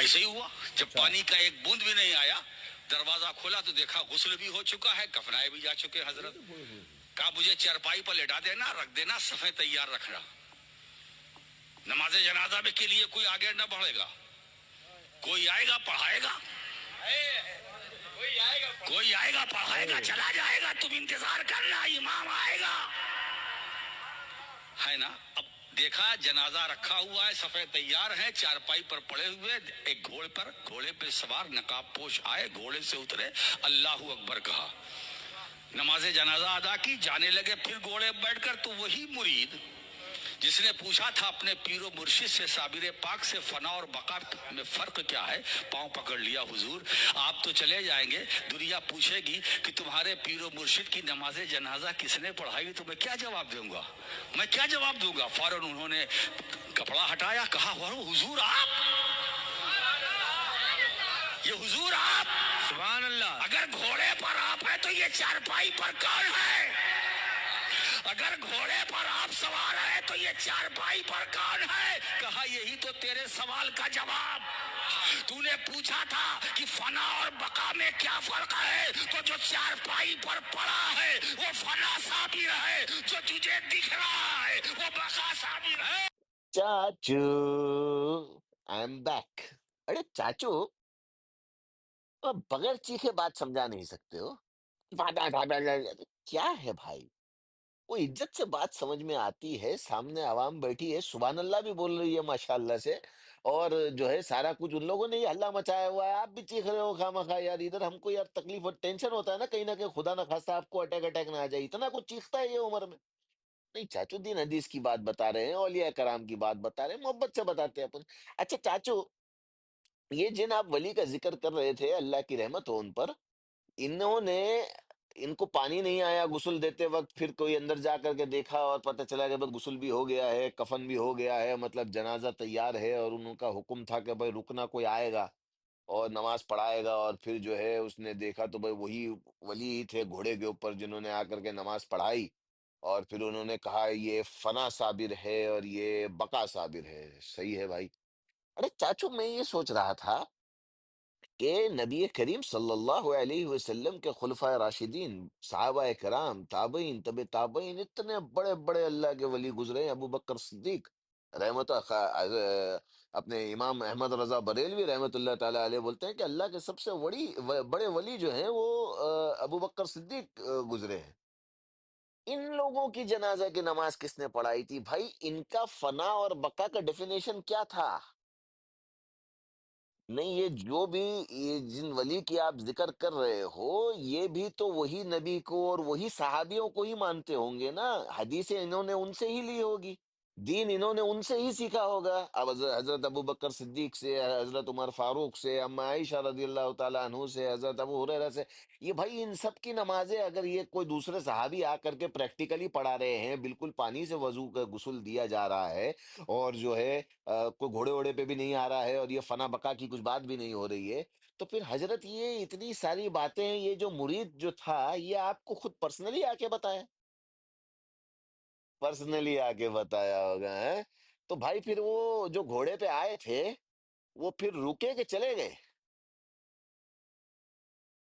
ऐसे ही हुआ, जब अच्छा। पानी का एक बूंद भी नहीं आया, दरवाजा खोला तो देखा गुस्ल भी हो चुका है, कफनाए भी जा चुके हजरत। कहा मुझे चारपाई पर लेटा देना, रख देना, सफे तैयार रखना, नमाज जनाजा में के लिए कोई आगे न बढ़ेगा, कोई आएगा पढ़ाएगा, कोई आएगा पढ़ाएगा, चला जाएगा, तुम इंतजार करना, इमाम आएगा, है ना। अब देखा जनाजा रखा हुआ है, सफेद तैयार है, चारपाई पर पड़े हुए, एक घोड़े पे सवार नकाब पोश आए, घोड़े से उतरे, अल्लाहू अकबर कहा, नमाजे जनाजा अदा की, जाने लगे। फिर घोड़े बैठकर तो वही मुरीद जिसने पूछा था अपने पीरो मुर्शिद से, साबिर पाक से, फना और बका में फर्क क्या है, पांव पकड़ लिया, हुजूर आप तो चले जाएंगे, दुनिया पूछेगी कि तुम्हारे पीरो मुर्शिद की नमाजे जनाजा किसने पढ़ाई, तो मैं क्या जवाब दूंगा, मैं क्या जवाब दूंगा। फौरन उन्होंने कपड़ा हटाया, कहा हुजूर आप, ये हुजूर आप, सुभान अल्लाह। अगर घोड़े पर आप है तो ये चारपाई पर कौन है, अगर घोड़े पर आप सवार है तो ये चारपाई पर कौन है। कहा यही तो तेरे सवाल का जवाब, तूने पूछा था कि फना और बका में क्या फर्क है, तो जो चारपाई पर पड़ा है वो फना साबिर है, जो तुझे दिख रहा है वो बका साबिर है। चाचू, आई एम बैक। अरे चाचू, अब बगैर चीखे बात समझा नहीं सकते हो। क्या है भाई, वो इज्जत से बात समझ में आती है, सामने आवाम बैठी है, सुभान अल्लाह भी बोल रही है माशाअल्लाह से, और जो है सारा कुछ उन लोगों ने ही हल्ला मचाया हुआ है, आप भी चीख रहे हो खामखा। यार इधर हमको यार तकलीफ और टेंशन होता है ना कहीं खुदा ना खास्ता आपको अटैक अटैक ना आ जाए, इतना कुछ चीखता है ये उम्र में। नहीं चाचू, दीन हदीस की बात बता रहे हैं, औलिया कराम की बात बता रहे हैं, मोहब्बत से बताते हैं अपन। अच्छा चाचू, ये जिन आप वली का जिक्र कर रहे थे, अल्लाह की रहमत हो उन पर, इन्होंने, इनको पानी नहीं आया गुस्ल देते वक्त, फिर कोई अंदर जा करके देखा और पता चला कि बस गुस्ल भी हो गया है, कफन भी हो गया है, मतलब जनाजा तैयार है, और उनका हुक्म था कि भाई रुकना, कोई आएगा और नमाज पढ़ाएगा, और फिर जो है उसने देखा तो भाई वही वली ही थे घोड़े के ऊपर जिन्होंने आकर के नमाज पढ़ाई, और फिर उन्होंने कहा ये फना साबिर है और ये बका साबिर है। सही है भाई। अरे चाचू, मैं ये सोच रहा था कि नबी करीम सल्लल्लाहु अलैहि वसल्लम के खुलफाए राशिदीन, सहाबाए कराम, ताबईन, तबे ताबईन, इतने बड़े बड़े अल्लाह के वली गुजरे हैं। अबू बकर सिद्दीक अपने इमाम अहमद रजा बरेलवी रहमतुल्लाह ताला अलैह बोलते हैं कि अल्लाह के सबसे बड़े वली जो हैं वो अबू बकर सिद्दीक गुजरे हैं। इन लोगों की जनाजा की नमाज किसने पढ़ाई थी भाई, इनका फना और बका का डेफिनेशन क्या था। नहीं, ये जो भी, ये जिन वली की आप जिक्र कर रहे हो, ये भी तो वही नबी को और वही सहाबियों को ही मानते होंगे ना, हदीसें इन्होंने उनसे ही ली होगी, दीन इन्होंने उनसे ही सीखा होगा। अब हजरत अबू बकर सिद्दीक से, हजरत उमर फारूक से, अम्मा आयशा रजी अल्लाह ताला अन्हु से, हजरत अबू हुरैरा से, ये भाई इन सब की नमाजें अगर ये कोई दूसरे सहाबी आकर के प्रैक्टिकली पढ़ा रहे हैं, बिल्कुल पानी से वजू का गुस्ल दिया जा रहा है, और जो है कोई घोड़े वोड़े पे भी नहीं आ रहा है, और ये फना बका की कुछ बात भी नहीं हो रही है, तो फिर हजरत ये इतनी सारी बातें, ये जो मुरीद जो था ये आपको खुद पर्सनली आके बताया, पर्सनली आके बताया होगा है। तो भाई फिर वो जो घोड़े पे आए थे, वो फिर रुके के चले गए।